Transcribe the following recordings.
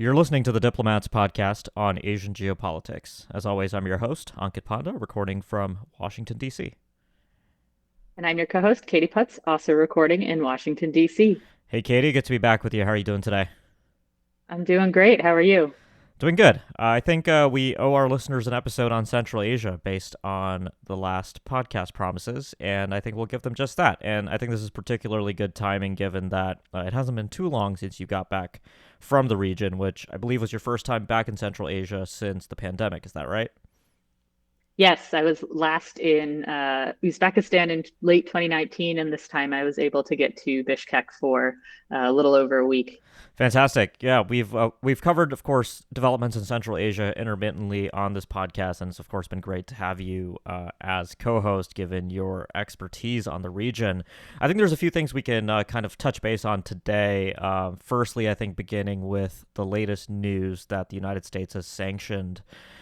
You're listening to the Diplomats podcast on Asian geopolitics. As always, I'm your host, Ankit Panda, recording from Washington, D.C. And I'm your co-host, Katie Putz, also recording in Washington, D.C. Hey, Katie, good to be back with you. How are you doing today? I'm doing great. How are you? Doing good. I think we owe our listeners an episode on Central Asia based on the last podcast promises, and I think we'll give them just that. And I think this is particularly good timing given that it hasn't been too long since you got back from the region, which I believe was your first time back in Central Asia since the pandemic. Is that right? Yes, I was last in Uzbekistan in late 2019, and this time I was able to get to Bishkek for a little over a week. Fantastic. Yeah, we've covered, of course, developments in Central Asia intermittently on this podcast, and it's of course been great to have you as co-host, given your expertise on the region. I think there's a few things we can kind of touch base on today. Firstly, I think beginning with the latest news that the United States has sanctioned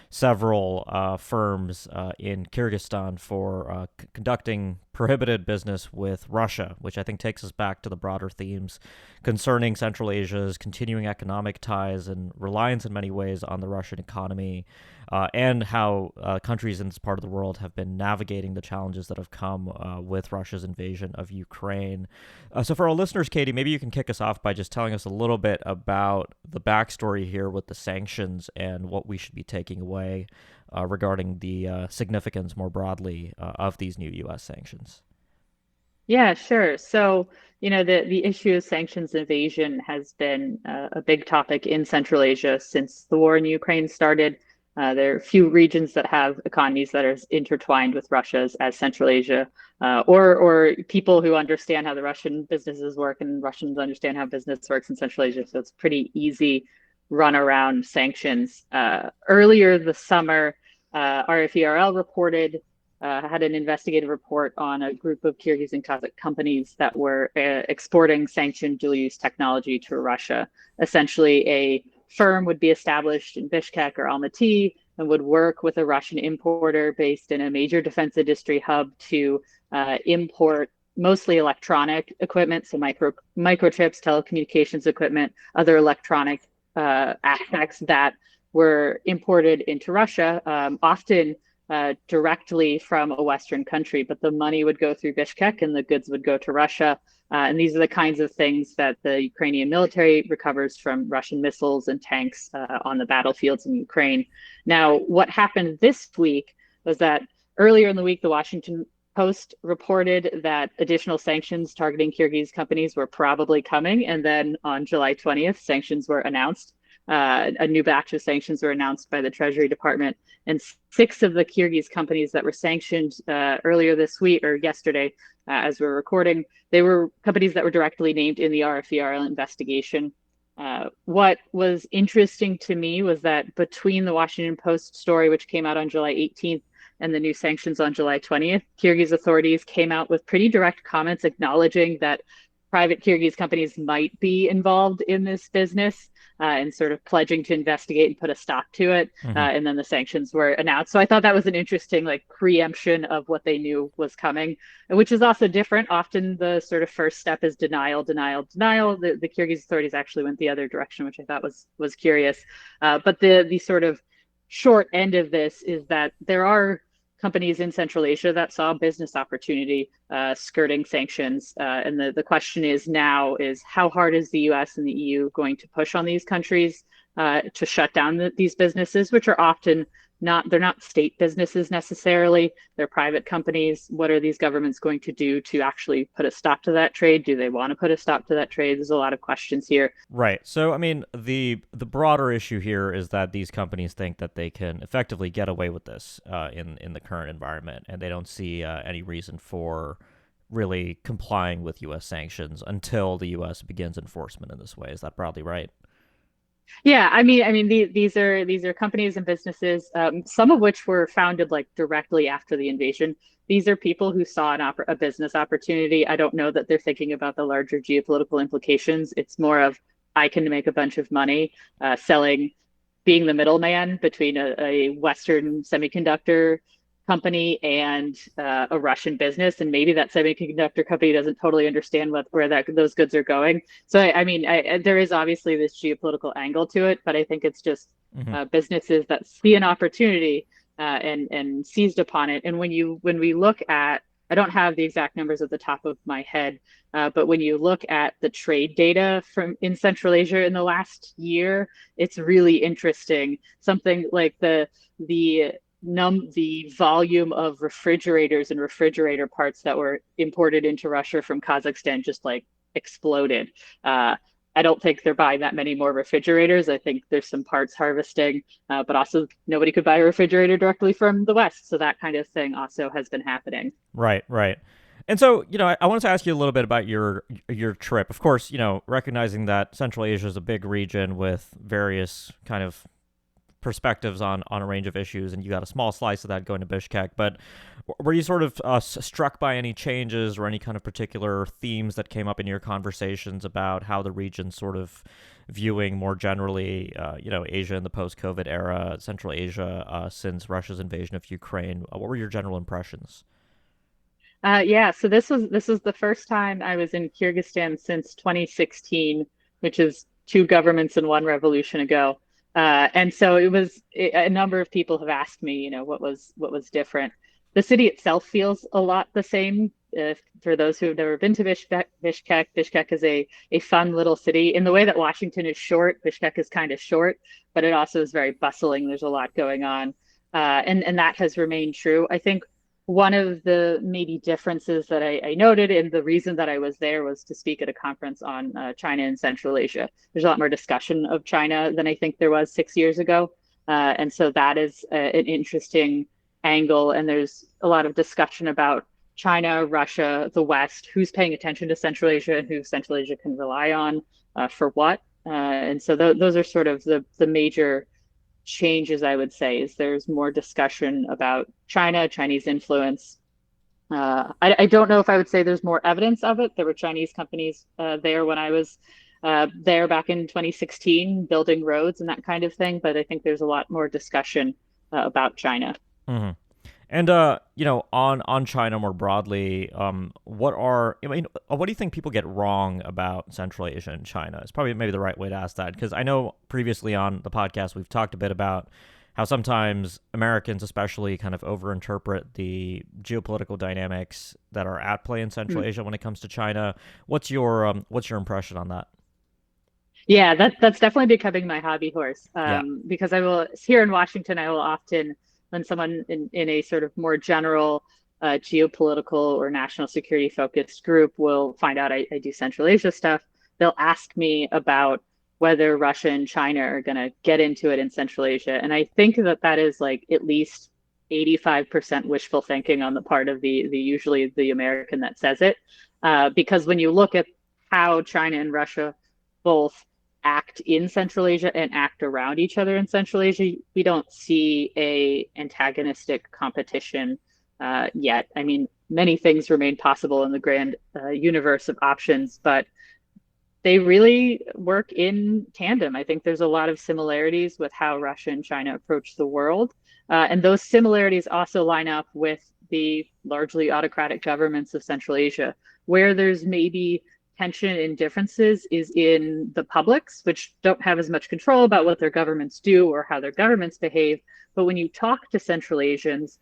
several firms in Kyrgyzstan for conducting prohibited business with Russia, which I think takes us back to the broader themes concerning Central Asia's continuing economic ties and reliance in many ways on the Russian economy, and how countries in this part of the world have been navigating the challenges that have come with Russia's invasion of Ukraine. So for our listeners, Katie, maybe you can kick us off by just telling us a little bit about the backstory here with the sanctions and what we should be taking away regarding the significance more broadly of these new U.S. sanctions. Yeah, sure. So, the issue of sanctions and evasion has been a big topic in Central Asia since the war in Ukraine started. There are few regions that have economies that are intertwined with Russia's as Central Asia, or people who understand how the Russian businesses work and Russians understand how business works in Central Asia. So it's pretty easy run around sanctions. Earlier this summer, RFERL reported had an investigative report on a group of Kyrgyz and Kazakh companies that were exporting sanctioned dual-use technology to Russia. Essentially, a firm would be established in Bishkek or Almaty and would work with a Russian importer based in a major defense industry hub to import mostly electronic equipment, so microchips, telecommunications equipment, other electronic aspects that were imported into Russia, often directly from a Western country, but the money would go through Bishkek and the goods would go to Russia. And these are the kinds of things that the Ukrainian military recovers from Russian missiles and tanks on the battlefields in Ukraine. Now, what happened this week was that earlier in the week, the Washington Post reported that additional sanctions targeting Kyrgyz companies were probably coming. And then on July 20th, sanctions were announced. A new batch of sanctions were announced by the Treasury Department, and six of the Kyrgyz companies that were sanctioned earlier this week or yesterday, as we're recording, they were companies that were directly named in the RFERL investigation. What was interesting to me was that between the Washington Post story, which came out on July 18th, and the new sanctions on July 20th, Kyrgyz authorities came out with pretty direct comments acknowledging that private Kyrgyz companies might be involved in this business, and sort of pledging to investigate and put a stop to it. Mm-hmm. And then the sanctions were announced. So I thought that was an interesting preemption of what they knew was coming, which is also different. Often the sort of first step is denial, denial, denial. The Kyrgyz authorities actually went the other direction, which I thought was curious. But the sort of short end of this is that there are companies in Central Asia that saw business opportunity skirting sanctions. And the question is now is how hard is the US and the EU going to push on these countries to shut down these businesses, which are often they're not state businesses necessarily, they're private companies. What are these governments going to do to actually put a stop to that trade? Do they want to put a stop to that trade? There's a lot of questions here. Right. So, I mean, the broader issue here is that these companies think that they can effectively get away with this in the current environment, and they don't see any reason for really complying with U.S. sanctions until the U.S. begins enforcement in this way. Is that broadly right? Yeah, these are companies and businesses, some of which were founded directly after the invasion. These are people who saw a business opportunity. I don't know that they're thinking about the larger geopolitical implications. It's more of I can make a bunch of money selling, being the middleman between a Western semiconductor company and a Russian business, and maybe that semiconductor company doesn't totally understand where those goods are going. So I mean, there is obviously this geopolitical angle to it, but I think it's just Hmm. businesses that see an opportunity and seized upon it. And when we look at, I don't have the exact numbers at the top of my head, but when you look at the trade data from in Central Asia in the last year, it's really interesting. Something like the the volume of refrigerators and refrigerator parts that were imported into Russia from Kazakhstan just like exploded. I don't think they're buying that many more refrigerators. I think there's some parts harvesting, but also nobody could buy a refrigerator directly from the West. So that kind of thing also has been happening. Right, right. And so, I wanted to ask you a little bit about your trip. Of course, recognizing that Central Asia is a big region with various kind of perspectives on a range of issues, and you got a small slice of that going to Bishkek. But were you sort of struck by any changes or any kind of particular themes that came up in your conversations about how the region's sort of viewing more generally, Asia in the post-COVID era, Central Asia since Russia's invasion of Ukraine? What were your general impressions? Yeah, so this was the first time I was in Kyrgyzstan since 2016, which is two governments and one revolution ago. And so a number of people have asked me, what was different. The city itself feels a lot the same. For those who have never been to Bishkek is a fun little city. In the way that Washington is short, Bishkek is kind of short, but it also is very bustling. There's a lot going on. And that has remained true. I think one of the maybe differences that I noted, and the reason that I was there was to speak at a conference on China and Central Asia. There's a lot more discussion of China than I think there was 6 years ago. And so that is an interesting angle. And there's a lot of discussion about China, Russia, the West, who's paying attention to Central Asia and who Central Asia can rely on for what. And so those are sort of the major changes, I would say, is there's more discussion about China, Chinese influence. I don't know if I would say there's more evidence of it. There were Chinese companies there when I was there back in 2016, building roads and that kind of thing. But I think there's a lot more discussion about China. Hmm. And on China more broadly, what do you think people get wrong about Central Asia and China? It's probably maybe the right way to ask that, because I know previously on the podcast we've talked a bit about how sometimes Americans especially kind of overinterpret the geopolitical dynamics that are at play in Central Asia when it comes to China. What's your impression on that? Yeah, that's definitely becoming my hobby horse. Yeah. Because here in Washington, I will often, when someone in a sort of more general geopolitical or national security focused group will find out I do Central Asia stuff, they'll ask me about whether Russia and China are going to get into it in Central Asia. And I think that is like at least 85% wishful thinking on the part of the usually the American that says it. Because when you look at how China and Russia both act in Central Asia and act around each other in Central Asia, we don't see a antagonistic competition yet. I mean, many things remain possible in the grand universe of options, but they really work in tandem. I think there's a lot of similarities with how Russia and China approach the world. And those similarities also line up with the largely autocratic governments of Central Asia, where there's maybe tension and differences is in the publics, which don't have as much control about what their governments do or how their governments behave. But when you talk to Central Asians,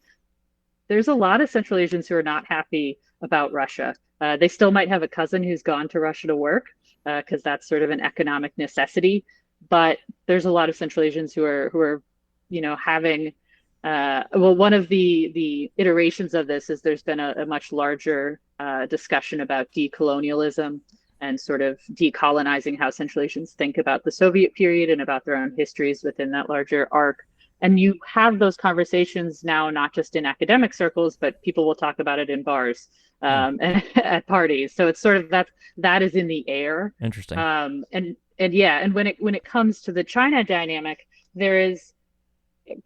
there's a lot of Central Asians who are not happy about Russia. They still might have a cousin who's gone to Russia to work because that's sort of an economic necessity. But there's a lot of Central Asians who are having one of the iterations of this is there's been a much larger discussion about decolonialism and sort of decolonizing how Central Asians think about the Soviet period and about their own histories within that larger arc. And you have those conversations now, not just in academic circles, but people will talk about it in bars and at parties. So it's sort of that is in the air. Interesting. And when it comes to the China dynamic, there is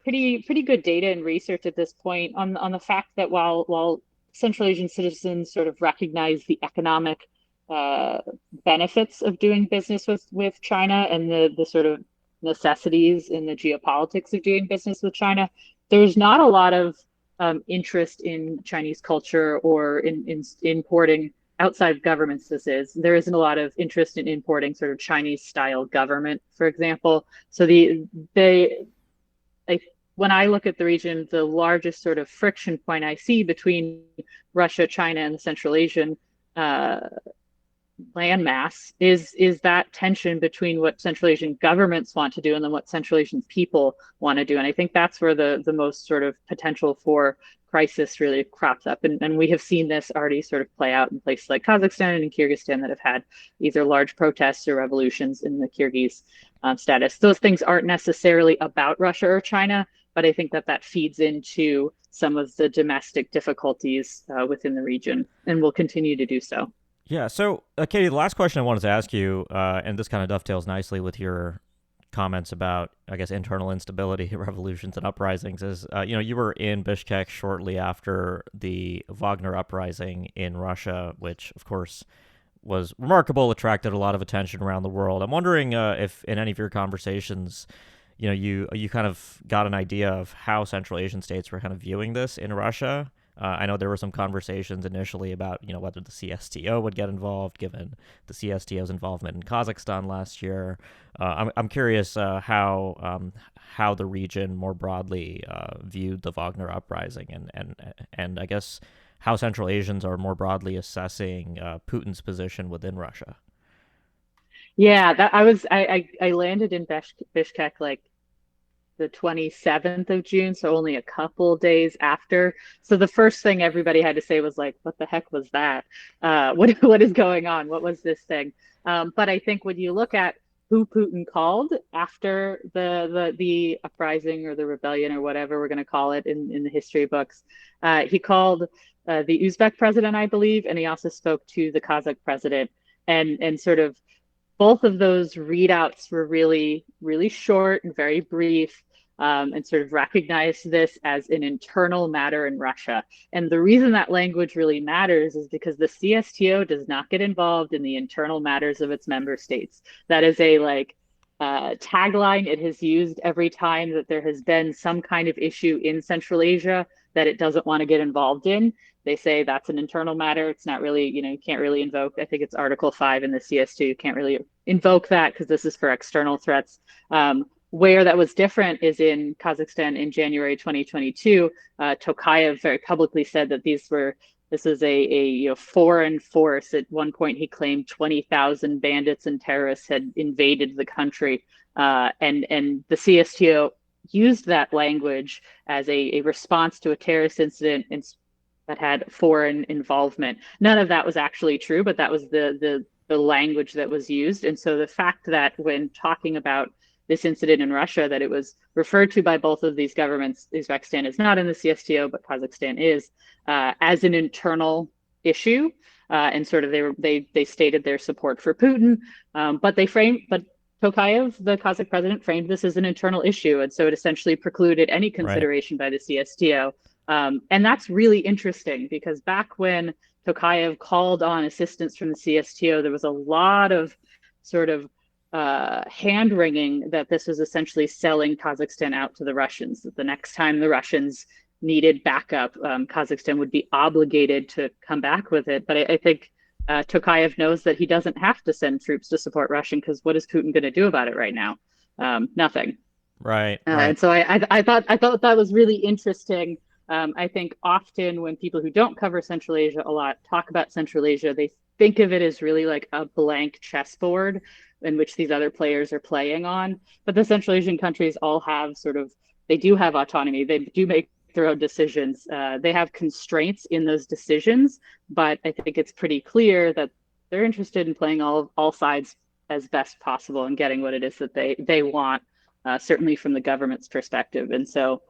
pretty good data and research at this point on the fact that while Central Asian citizens sort of recognize the economic benefits of doing business with China and the sort of necessities in the geopolitics of doing business with China, there's not a lot of interest in Chinese culture or in importing outside governments. There isn't a lot of interest in importing sort of Chinese style government, for example. So they I, when I look at the region, the largest sort of friction point I see between Russia, China, and the Central Asian uh, landmass is that tension between what Central Asian governments want to do and then what Central Asian people want to do. And I think that's where the most sort of potential for crisis really crops up. And we have seen this already sort of play out in places like Kazakhstan and Kyrgyzstan that have had either large protests or revolutions in the Kyrgyz status. Those things aren't necessarily about Russia or China, but I think that feeds into some of the domestic difficulties within the region and will continue to do so. Yeah. So, Katie, the last question I wanted to ask you, and this kind of dovetails nicely with your comments about, I guess, internal instability, revolutions, and uprisings, is you were in Bishkek shortly after the Wagner uprising in Russia, which, of course, was remarkable, attracted a lot of attention around the world. I'm wondering if in any of your conversations, you kind of got an idea of how Central Asian states were kind of viewing this in Russia. I know there were some conversations initially about whether the CSTO would get involved, given the CSTO's involvement in Kazakhstan last year. I'm curious how the region more broadly viewed the Wagner uprising, and I guess how Central Asians are more broadly assessing Putin's position within Russia. Yeah, that I landed in Bishkek like the 27th of June, so only a couple days after. So the first thing everybody had to say was like, "What the heck was that? What is going on? What was this thing?" But I think when you look at who Putin called after the uprising or the rebellion or whatever we're going to call it in the history books, he called the Uzbek president, I believe, and he also spoke to the Kazakh president, and sort of both of those readouts were really, really short and very brief, and sort of recognized this as an internal matter in Russia. And the reason that language really matters is because the CSTO does not get involved in the internal matters of its member states. That is a tagline it has used every time that there has been some kind of issue in Central Asia that it doesn't want to get involved in. They say that's an internal matter. It's not really, you can't really invoke, I think it's Article 5 in the CS2. You can't really invoke that because this is for external threats. Where that was different is in Kazakhstan in January 2022. Tokayev very publicly said that this is a foreign force. At one point, he claimed 20,000 bandits and terrorists had invaded the country, and the CSTO used that language as a response to a terrorist incident that had foreign involvement. None of that was actually true, but that was the language that was used. And so the fact that when talking about this incident in Russia, that it was referred to by both of these governments, Uzbekistan is not in the CSTO, but Kazakhstan is, as an internal issue. And sort of they stated their support for Putin, but Tokayev, the Kazakh president, framed this as an internal issue. And so it essentially precluded any consideration by the CSTO. And that's really interesting because back when Tokayev called on assistance from the CSTO, there was a lot of sort of hand-wringing that this was essentially selling Kazakhstan out to the Russians, that the next time the Russians needed backup, Kazakhstan would be obligated to come back with it. But I think Tokayev knows that he doesn't have to send troops to support Russia because what is Putin going to do about it right now? Nothing. Right. And so I thought that was really interesting. I think often when people who don't cover Central Asia a lot talk about Central Asia, they think of it as really like a blank chessboard in which these other players are playing on. But the Central Asian countries all have they do have autonomy. They do make their own decisions. They have constraints in those decisions, but I think it's pretty clear that they're interested in playing all sides as best possible and getting what it is that they want, certainly from the government's perspective. And so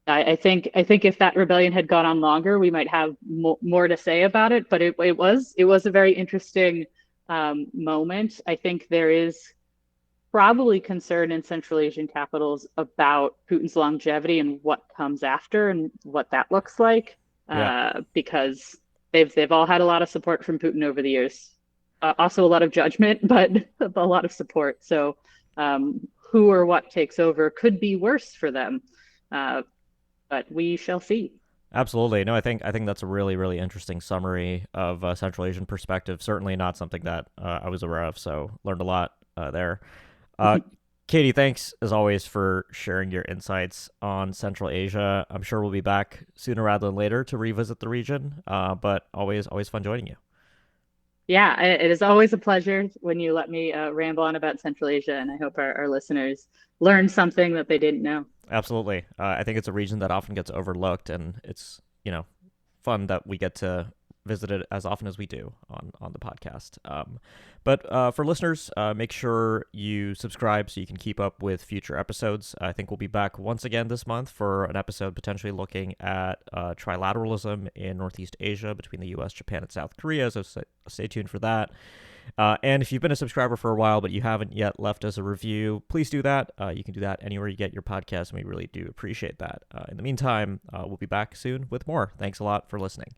I think if that rebellion had gone on longer, we might have more to say about it. But it was a very interesting moment. I think there is probably concern in Central Asian capitals about Putin's longevity and what comes after and what that looks like, because they've all had a lot of support from Putin over the years. Also a lot of judgment, but a lot of support. So who or what takes over could be worse for them. But we shall see. Absolutely. No, I think that's a really, really interesting summary of Central Asian perspective. Certainly not something that I was aware of, so learned a lot there. Uh, Katie, thanks as always for sharing your insights on Central Asia. I'm sure we'll be back sooner rather than later to revisit the region, but always fun joining you. Yeah, it is always a pleasure when you let me ramble on about Central Asia, and I hope our listeners learned something that they didn't know. Absolutely. I think it's a region that often gets overlooked, and it's, fun that we get to visit it as often as we do on the podcast. But for listeners, make sure you subscribe so you can keep up with future episodes. I think we'll be back once again this month for an episode potentially looking at trilateralism in Northeast Asia between the U.S., Japan, and South Korea, so stay tuned for that. And if you've been a subscriber for a while but you haven't yet left us a review, please do that. You can do that anywhere you get your podcast, and we really do appreciate that. In the meantime, we'll be back soon with more. Thanks a lot for listening.